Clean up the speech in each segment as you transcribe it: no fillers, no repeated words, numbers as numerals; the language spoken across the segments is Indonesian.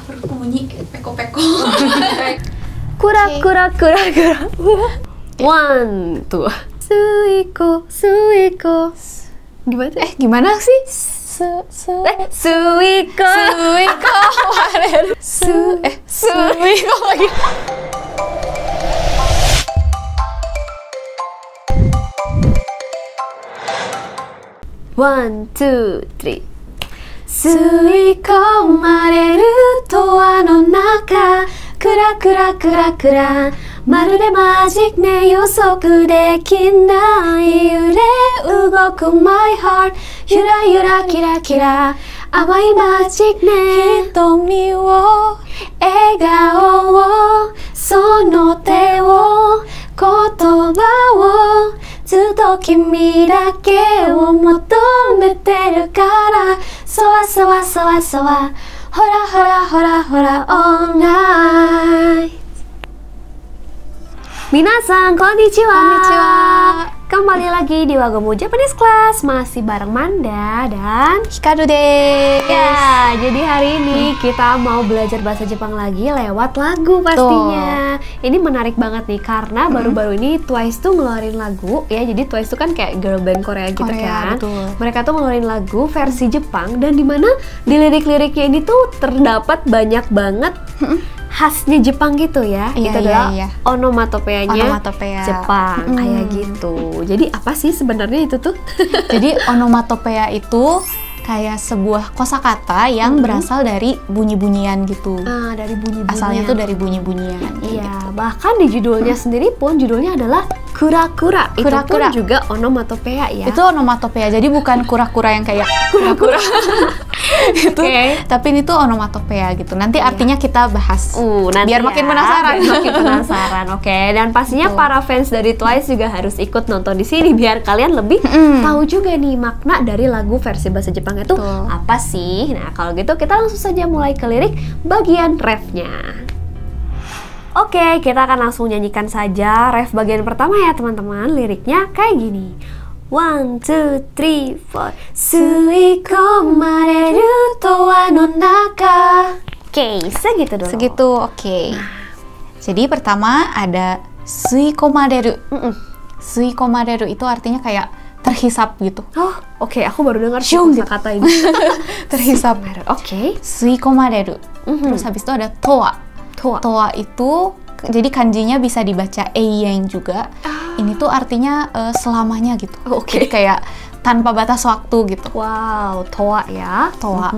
berbunyi peko-peko. Kura. One, two. Suiko. Gimana? Gimana sih? Suiko. Suiko lagi. One, two, three. 吸い込まれるとあの中クラクラクラクラまるでマジックね予測できない揺れ動く My heart ゆらゆらキラキラ甘いマジックね瞳を笑顔をその手を言葉をずっと君だけを求めてるからそわそわそわそわほらほらほらほら all night. Minasan, konnichiwa. Konnichiwa. Kembali lagi di Wagomu Japanese Class, masih bareng Manda dan Hikaru desu. ya. Jadi hari ini kita mau belajar bahasa Jepang lagi lewat lagu pastinya. Ini menarik banget nih karena baru-baru ini Twice tuh ngeluarin lagu ya. Jadi Twice tuh kan kayak girl band Korea gitu kan. Betul. Mereka tuh ngeluarin lagu versi Jepang dan dimana di lirik-liriknya ini tuh terdapat banyak banget khasnya Jepang gitu ya. Iya, Itu adalah iya. onomatopeanya Onomatopeya. Jepang kayak gitu. Jadi apa sih sebenarnya itu tuh? Jadi onomatopeya itu kayak sebuah kosakata yang berasal dari bunyi-bunyian gitu. Dari bunyi-bunyian. Asalnya tuh dari bunyi-bunyian. Iya, bahkan di judulnya sendiri pun judulnya adalah kura-kura. Itu Kura-kura. pun juga onomatopeya ya. Itu onomatopeya. Jadi bukan kura-kura yang kayak kura-kura. Itu, tapi ini tuh onomatopeya gitu. Nanti artinya kita bahas. Nanti biar makin penasaran. Biar makin penasaran. Oke, dan pastinya para fans dari Twice juga harus ikut nonton di sini biar kalian lebih tahu juga nih makna dari lagu versi bahasa Jepang itu apa sih. Nah, kalau gitu kita langsung saja mulai ke lirik bagian refnya. Oke, kita akan langsung nyanyikan saja ref bagian pertama ya teman-teman. Liriknya kayak gini. 1, 2, 3, 4. 吸い込まれるとあの中. Oke, segitu dulu. Segitu, oke. Jadi pertama ada suikomaderu. Suikomaderu itu artinya kayak terhisap gitu. Oh, oke, aku baru dengar kata ini. Terhisap. Oke. Suikomaderu. Terus habis itu ada toa. Toa itu jadi kanjinya bisa dibaca eiyeng juga. Ini tuh artinya selamanya gitu. Jadi kayak tanpa batas waktu gitu. Wow, toa ya. Toa.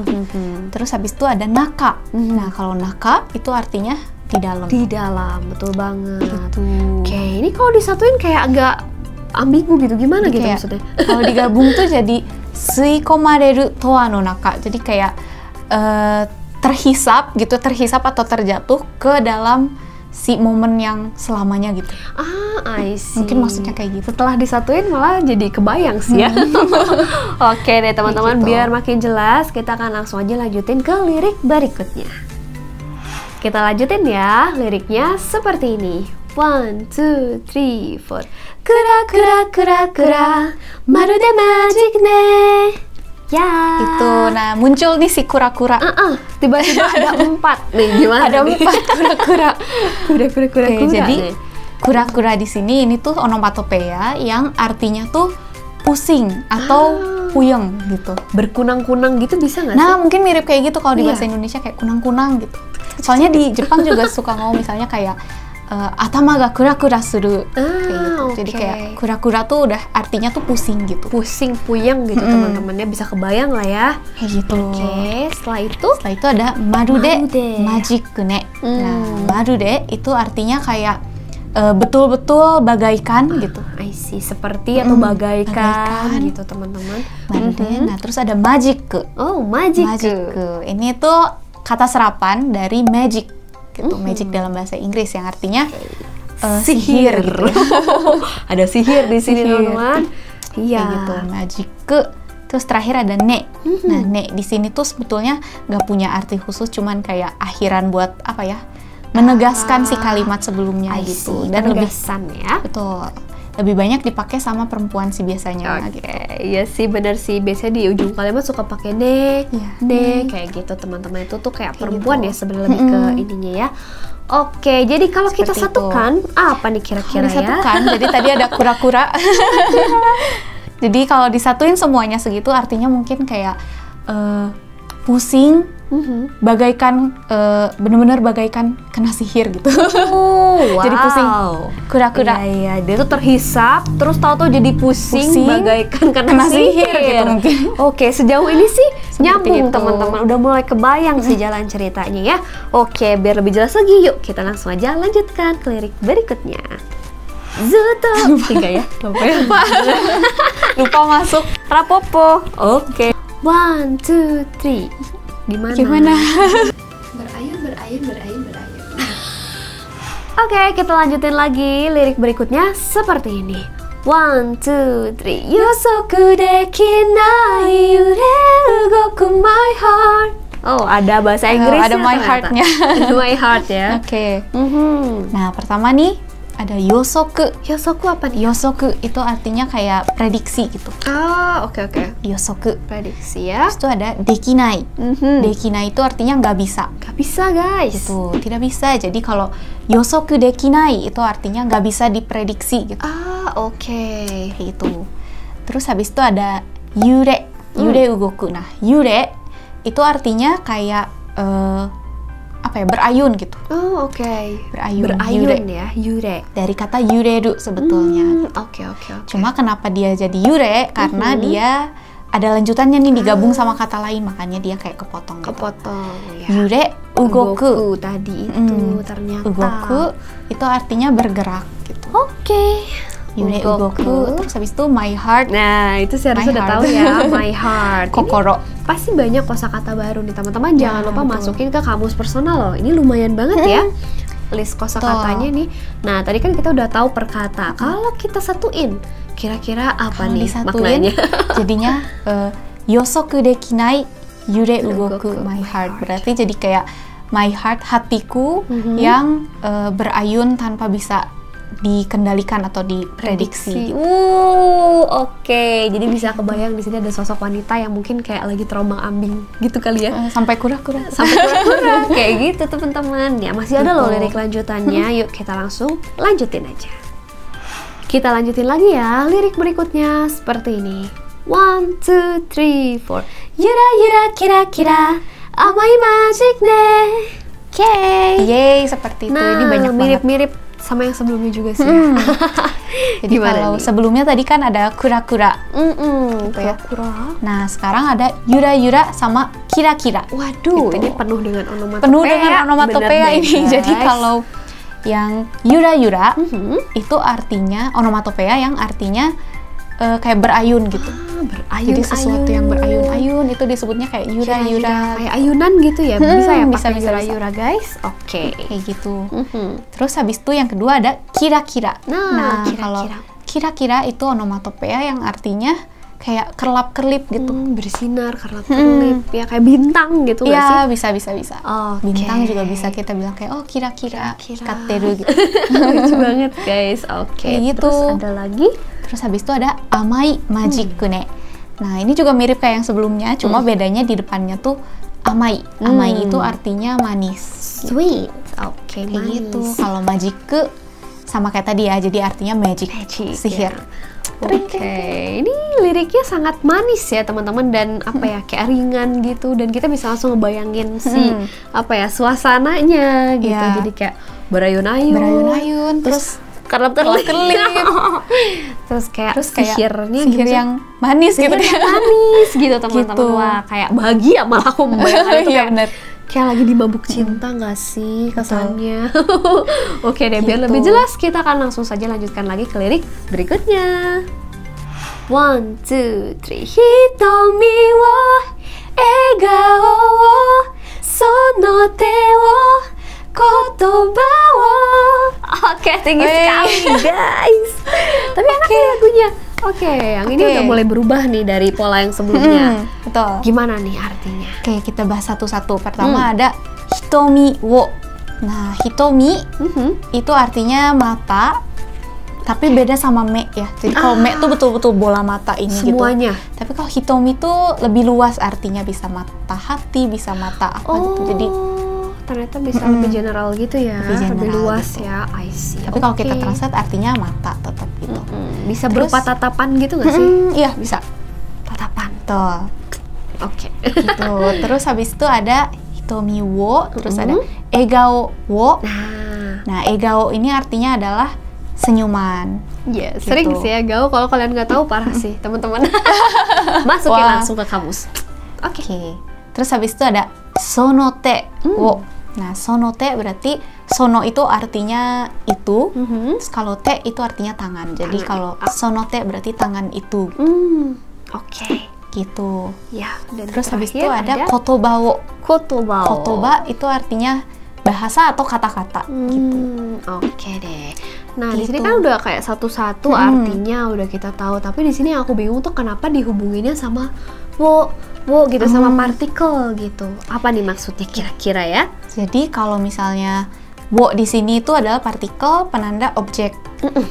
Terus habis itu ada naka. Nah, kalau naka itu artinya di dalam. Di dalam, betul banget. Gitu. Oke, ini kalau disatuin kayak agak ambigu gitu. Gimana gitu Kayak, maksudnya? kalau digabung tuh jadi suikomareru toa no naka. Jadi kayak terhisap gitu, terhisap atau terjatuh ke dalam si momen yang selamanya gitu. I see. Mungkin maksudnya kayak gitu. Setelah disatuin malah jadi kebayang sih ya. Oke deh teman-teman, gitu. biar makin jelas kita akan langsung aja lanjutin ke lirik berikutnya. Kita lanjutin ya, liriknya seperti ini. 1, 2, 3, 4. Kura kura kura kura, maru de magic ne. Ya. Itu, nah muncul nih si kura-kura. Tiba-tiba ada 4 nih, gimana? Ada 4 kura-kura. Kura-kura. Jadi kura-kura di sini ini tuh onomatopeya yang artinya tuh pusing atau puyeng gitu. Berkunang-kunang gitu bisa nggak sih? Nah, mungkin mirip kayak gitu kalau di bahasa Indonesia kayak kunang-kunang gitu. Soalnya di Jepang juga suka ngomong misalnya kayak atama ga kura-kura suru kayak gitu. Jadi kayak kura-kura tuh udah artinya tuh pusing gitu. Pusing, puyeng gitu teman-temannya, bisa kebayang lah ya. Kayak gitu. Oke, setelah itu ada marude magic ne. Nah, marude itu artinya kayak betul-betul bagaikan gitu. I see, seperti atau bagaikan gitu teman-teman. Marude. Nah, terus ada magic. Oh, magic. Ini tuh kata serapan dari magic gitu. Magic dalam bahasa Inggris yang artinya sihir gitu. Ada sihir di sini teman-teman. Iya gitu, magic. Terus terakhir ada ne. Nah, ne di sini tuh sebetulnya nggak punya arti khusus, cuman kayak akhiran buat apa ya? Menegaskan si kalimat sebelumnya gitu. Dan lebih ya. Betul. lebih banyak dipakai sama perempuan sih biasanya. Oke, iya sih bener sih. Biasanya di ujung kalimat suka pakai ne, ne kayak gitu teman-teman. Itu tuh kayak perempuan ya sebenarnya lebih ke ininya ya. Oke, jadi kalau kita satukan apa nih kira-kira ya? Disatukan, jadi tadi ada kura-kura. Jadi kalau disatuin semuanya segitu artinya mungkin kayak pusing, bagaikan bener-bener bagaikan kena sihir gitu. Oh, wow. Jadi pusing, kura-kura. Iya, dia tuh terhisap, terus tahu-tahu jadi pusing bagaikan kena sihir gitu mungkin. Oke, sejauh ini sih nyambung itu. teman-teman, udah mulai kebayang sih jalan ceritanya ya. Oke, biar lebih jelas lagi, yuk kita langsung aja lanjutkan ke lirik berikutnya. Zuto 3 ya, Lupa masuk. rapopo. Oke, 1, 2, 3. Gimana? Berayun, berayun, berayun, berayun. Oke, kita lanjutin lagi lirik berikutnya seperti ini. 1, 2, 3. Yosoku dekinai uregoku my heart. Oh, ada bahasa Inggrisnya. Ada my heart-nya. My heart ya. Oke. Nah, pertama nih ada yosoku. Yosoku apa nih? Yosoku itu artinya kayak prediksi gitu. Ah, oke. Yosoku. Prediksi ya. Terus itu ada dekinai. Dekinai itu artinya nggak bisa. Gak bisa guys. Gitu, tidak bisa. Jadi kalau yosoku dekinai itu artinya nggak bisa diprediksi gitu. Ah, oke. Gitu. Terus habis itu ada yure. Yure ugoku. Nah, yure itu artinya kayak apa ya, berayun gitu. Oh, oke. Berayun Berayun ya, yure. Dari kata yureru sebetulnya. Oke. Cuma kenapa dia jadi yure? Karena dia ada lanjutannya nih digabung sama kata lain, makanya dia kayak kepotong gitu. Kepotong ya. Yure ugoku. Tadi itu ternyata. Ugoku itu artinya bergerak gitu. Oke. Yure ugoku. Terus habis itu my heart. Nah, itu sih harusnya My udah heart. tahu ya, my heart. Kokoro. Pasti banyak kosakata baru nih teman-teman. Jangan lupa betul. masukin ke kamus personal loh. Ini lumayan banget ya list kosakatanya nih. Nah, tadi kan kita udah tahu per kata. Kalau kita satuin, kira-kira apa nih maknanya? Jadinya yosoku dekinai yure ugoku my heart. Berarti jadi kayak my heart, hatiku yang berayun tanpa bisa dikendalikan atau diprediksi. Oke. Jadi bisa kebayang di sini ada sosok wanita yang mungkin kayak lagi terombang-ambing gitu kali ya. Sampai kura-kura. Sampai kura-kura kayak gitu teman-teman. Ya masih ada loh lirik lanjutannya. Yuk kita langsung lanjutin aja. Kita lanjutin lagi ya lirik berikutnya seperti ini. 1, 2, 3, 4. Yura yura kira kira amai magic ne. Oke. Yeay, seperti itu. Ini banyak banget. Mirip-mirip sama yang sebelumnya juga sih. Jadi kalau sebelumnya tadi kan ada kura-kura. Kura-kura. Nah, sekarang ada yura-yura sama kira-kira. Waduh, Gitu. ini penuh dengan onomatopea. Penuh dengan onomatopea ini. Jadi kalau yang yura-yura itu artinya onomatopea yang artinya kayak berayun gitu. Berayun. Jadi sesuatu yang berayun-ayun itu disebutnya kayak yura-yura. Kayak ayunan gitu ya. Bisa ya bisa, pakai bisa, yura-yura guys. Oke. Kayak gitu. Terus habis itu yang kedua ada kira-kira. Nah, kalau kira-kira itu onomatopea yang artinya kayak kerlap-kerlip gitu. Bersinar, kerlap-kerlip ya kayak bintang gitu nggak sih? Iya, bisa. Oke. Bintang juga bisa kita bilang kayak kira-kira kateru gitu. Lucu banget guys. Oke. Kayak gitu. Terus ada lagi. Terus habis itu ada amai majiku ne. Nah, ini juga mirip kayak yang sebelumnya, cuma bedanya di depannya tuh amai. Amai itu artinya manis. Sweet. Oke, Kayak manis. gitu. Kalau majiku sama kayak tadi ya, jadi artinya magic, sihir. Oke, ini liriknya sangat manis ya teman-teman, dan apa ya, kayak ringan gitu, dan kita bisa langsung ngebayangin si apa ya, suasananya gitu. Ya. Jadi kayak berayun-ayun, terus kerlip-kerlip. Terus kayak sihirnya sihir gitu. yang manis gitu. Sihir yang manis gitu teman-teman. Gitu. Wah, kayak bahagia malah aku membayangkan itu Iya, kayak bener. kayak lagi di mabuk cinta nggak sih kesannya? Oke deh, biar Gitu. lebih jelas kita akan langsung saja lanjutkan lagi ke lirik berikutnya. 1, 2, 3. Hitomi wo egao wo sono te wo kotoba wo. Oke, tinggi sekali guys. Tapi enak ya lagunya. Oke, yang ini udah mulai berubah nih dari pola yang sebelumnya. Betul. Gimana nih artinya? Oke, kita bahas satu-satu. Pertama ada hitomi wo. Nah, hitomi itu artinya mata. Tapi beda sama me ya. Jadi kalau me tuh betul-betul bola mata ini semuanya. gitu. Tapi kalau hitomi tuh lebih luas artinya, bisa mata hati, bisa mata apa gitu. Jadi ternyata bisa lebih general gitu ya. Lebih luas gitu. ya. I see. Tapi kalau kita translate artinya mata tetap gitu. Bisa berupa tatapan gitu nggak sih? Iya, bisa. Tatapan. Tuh. Oke. Gitu. Terus habis itu ada hitomi wo, terus ada egao wo. Nah, egao ini artinya adalah senyuman. Iya, sering sih ya gao. Kalau kalian nggak tahu parah sih, teman-teman. Masukin langsung ke kamus. Oke. Terus habis itu ada sonote wo. Nah, sonote berarti sono itu artinya itu. Terus kalau te itu artinya tangan. Jadi kalau sonote berarti tangan itu. Oke. Gitu. Ya, dan terus habis itu ada kotoba wo. Kotoba itu artinya bahasa atau kata-kata gitu. Oke deh. Nah, di sini kan udah kayak satu-satu artinya udah kita tahu, tapi di sini aku bingung tuh kenapa dihubunginnya sama wo gitu, sama partikel gitu. Apa nih maksudnya kira-kira ya? Jadi kalau misalnya wo di sini itu adalah partikel penanda objek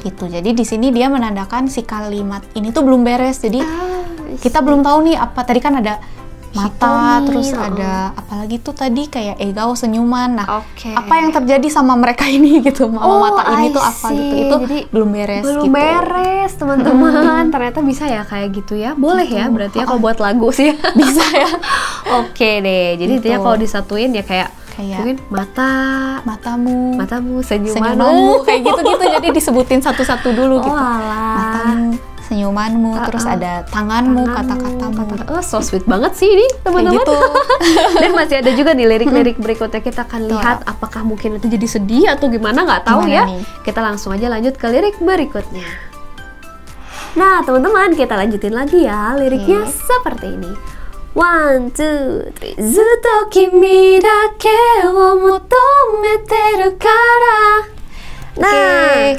gitu. Jadi di sini dia menandakan si kalimat ini tuh belum beres. Jadi kita belum tahu nih apa, tadi kan ada mata, terus ada apalagi tuh tadi kayak egao, senyuman. Nah, apa yang terjadi sama mereka ini gitu, sama mata ini tuh apa gitu, itu jadi belum beres belum gitu. Beres teman-teman. Ternyata bisa ya kayak gitu ya, boleh ya berarti ya kalau buat lagu sih. Bisa ya. Oke deh, jadi intinya kalau disatuin ya kayak mungkin matamu, senyumanmu kayak gitu-gitu. Jadi disebutin satu-satu dulu gitu. Matamu, senyumanmu, terus ada tanganmu, kata-katamu. So sweet banget sih ini teman-teman. Gitu. Dan masih ada juga nih lirik-lirik berikutnya, kita akan lihat apakah mungkin itu jadi sedih atau gimana, nggak tahu ya. Kita langsung aja lanjut ke lirik berikutnya. Nah teman-teman, kita lanjutin lagi ya liriknya seperti ini. 1, 2, 3 Zuto kimi dake wo motometeru kara. Nah,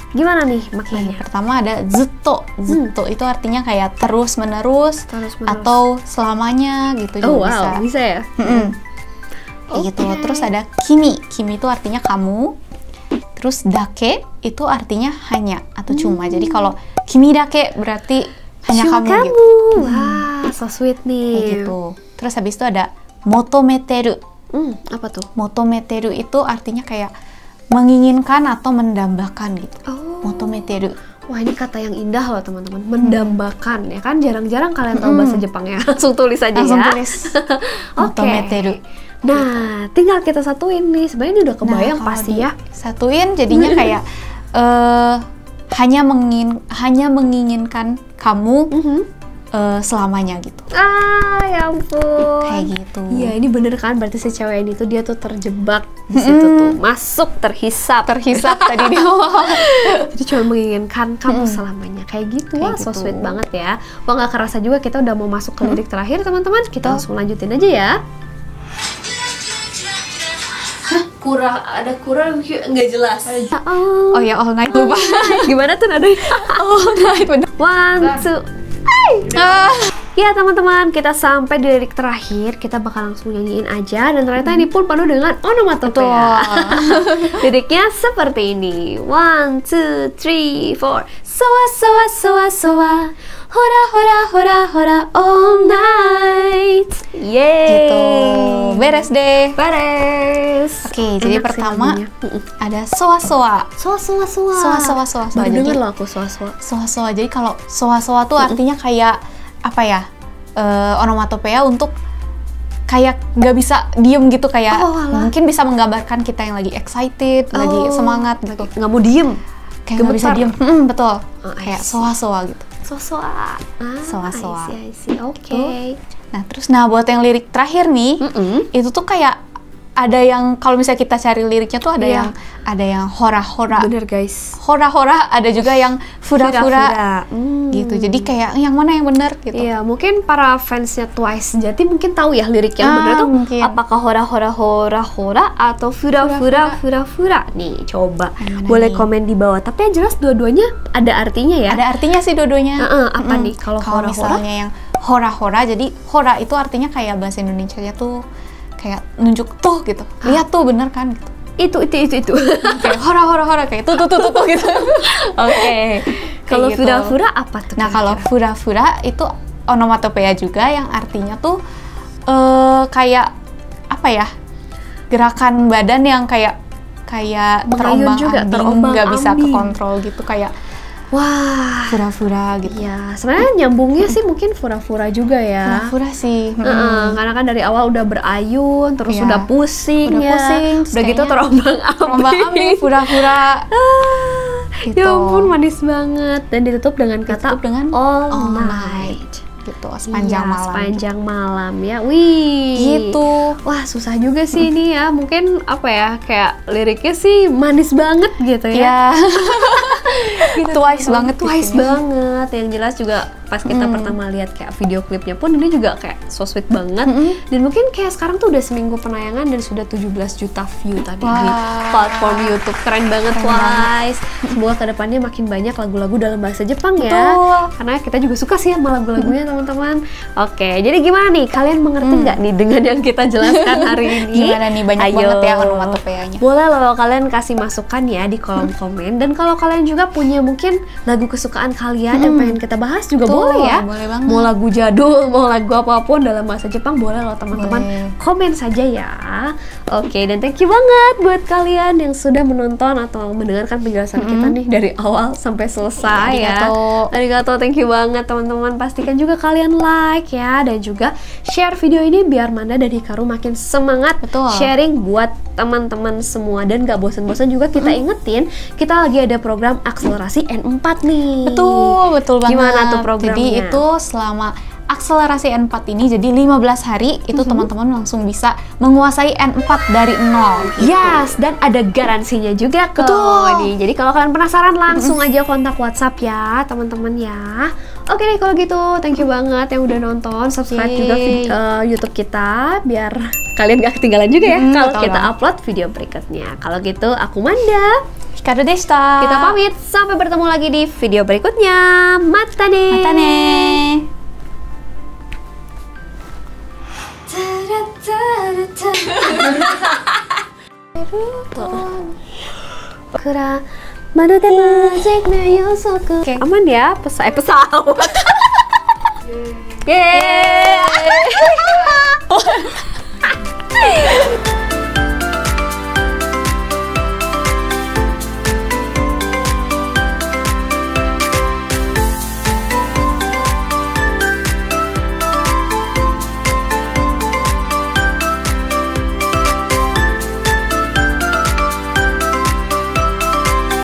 gimana nih maknanya? Pertama ada zuto. Zuto itu artinya kayak terus-menerus atau selamanya gitu juga bisa ya? Gitu. Terus ada kimi. Kimi itu artinya kamu. Terus dake itu artinya hanya atau cuma. Jadi kalau kimi dake berarti hanya kamu gitu. Wah, so sweet nih. Kayak gitu. Terus habis itu ada motometeru. Apa tuh? Motometeru itu artinya kayak menginginkan atau mendambakan gitu. Motometeru. Wah, ini kata yang indah loh teman-teman. Mendambakan ya kan, jarang-jarang kalian tahu bahasa Jepang ya. Langsung tulis aja langsung ya. Tulis. Motometeru. Nah, tinggal kita satuin nih. Sebenarnya ini udah kebayang pasti ya. Satuin jadinya kayak hanya menginginkan kamu selamanya gitu. Ya ampun. Kayak gitu. Iya, ini bener kan, berarti si cewek ini tuh dia tuh terjebak di situ tuh, masuk terhisap tadi di awal. Jadi cuma menginginkan kamu selamanya kayak gitu. Wah, so sweet banget ya. Wah, nggak kerasa juga kita udah mau masuk ke lirik terakhir teman-teman. Kita langsung lanjutin aja ya. Ada kurang nggak jelas. Oh ya, all night lupa. Gimana tuh nadanya? All night bener. 1, 2. Ya teman-teman, kita sampai di lirik terakhir. Kita bakal langsung nyanyiin aja. Dan ternyata ini pun penuh dengan onomatopoeia. Liriknya seperti ini. 1, 2, 3, 4. Soa soa soa soa, hora hora hora hora all night. Yeay. Gitu. Beres deh. Beres. Oke, jadi pertama ada soa soa. Soa soa soa. Soa soa soa. Baru denger loh aku soa soa. Soa soa. Jadi kalau soa soa tuh artinya kayak apa ya? Onomatopoeia untuk kayak nggak bisa diem gitu, kayak mungkin bisa menggambarkan kita yang lagi excited, lagi semangat gitu. Nggak mau diem. Kayak nggak bisa diem. Betul. Kayak soa soa gitu. Soa-soa. Soa-soa. I see. Oke. Nah, terus buat yang lirik terakhir nih, itu tuh kayak ada yang kalau misalnya kita cari liriknya tuh ada yang hora-hora. Bener guys. Hora-hora, ada juga yang fura-fura. Gitu. Jadi kayak yang mana yang benar gitu. Iya, mungkin para fansnya Twice Sejati mungkin tahu ya lirik yang benar tuh mungkin. Apakah hora-hora atau fura-fura. Nih, coba. Boleh komen di bawah. Tapi yang jelas dua-duanya ada artinya ya. Ada artinya sih dua-duanya. Apa nih kalau hora-hora? Misalnya yang hora-hora, jadi hora itu artinya kayak bahasa Indonesianya tuh kayak nunjuk tuh gitu. Lihat tuh bener kan gitu. itu. Oke, hora kayak tuh gitu. Oke. Kalau Kayak gitu. fura-fura apa tuh? Nah, kalau fura-fura itu onomatopoeia juga yang artinya tuh kayak apa ya? Gerakan badan yang kayak Mengayun juga, terombang-ambing, nggak bisa terombang-ambing. kekontrol gitu, kayak Wah, fura-fura gitu. ya sebenarnya nyambungnya sih mungkin fura-fura juga ya. Fura-fura sih. Karena kan dari awal udah berayun, terus Iya. udah pusing Udah ya, pusing, terus udah gitu kayaknya terombang-ambing. Terombang-ambing, fura-fura. Gitu. Ya ampun, manis banget. Dan ditutup dengan kata Ditutup dengan all all night. gitu, sepanjang Iya, malam. sepanjang malam ya. Wih. Gitu. Wah, susah juga sih ini ya. Mungkin apa ya, kayak liriknya sih manis banget gitu ya. Ya. Twice banget. Twice gitu. banget. Yang jelas juga pas kita pertama lihat kayak video klipnya pun ini juga kayak so sweet banget. Dan mungkin kayak sekarang tuh udah seminggu penayangan dan sudah 17 juta view tadi di platform YouTube. Keren banget Twice. Semoga kedepannya makin banyak lagu-lagu dalam bahasa Jepang ya. Betul. Karena kita juga suka sih sama lagu-lagunya teman-teman. Oke, jadi gimana nih? Kalian mengerti nggak nih dengan yang kita jelaskan hari ini? Gimana nih, banyak banget ya onomatopeanya. Boleh loh kalian kasih masukan ya di kolom komen. Dan kalau kalian juga punya mungkin lagu kesukaan kalian yang pengen kita bahas juga Betul, boleh ya. boleh banget. Mau lagu jadul, mau lagu apapun dalam bahasa Jepang boleh loh teman-teman. Boleh. Komen saja ya. Oke, dan thank you banget buat kalian yang sudah menonton atau mendengarkan penjelasan kita nih dari awal sampai selesai ya. Arigato, thank you banget teman-teman. Pastikan juga kalian like ya dan juga share video ini biar Manda dan Hikaru makin semangat Betul. sharing buat teman-teman semua. Dan gak bosan-bosan juga kita ingetin kita lagi ada program akselerasi N4 nih. Betul banget. Gimana tuh programnya? Jadi itu selama akselerasi N4 ini, jadi 15 hari itu teman-teman langsung bisa menguasai N4 dari nol. Yes, dan ada garansinya juga kok. Betul. Nih, jadi kalau kalian penasaran langsung aja kontak WhatsApp ya, teman-teman ya. Oke deh kalau gitu, thank you banget yang udah nonton, subscribe juga YouTube kita biar kalian gak ketinggalan juga ya kalau betul kita banget. upload video berikutnya. Kalau gitu, aku Manda. Hikaru deshita. Kita pamit, sampai bertemu lagi di video berikutnya. Matane. Matane. Kura marude magic na yosoku. Oke, aman ya pesawat. Yeay.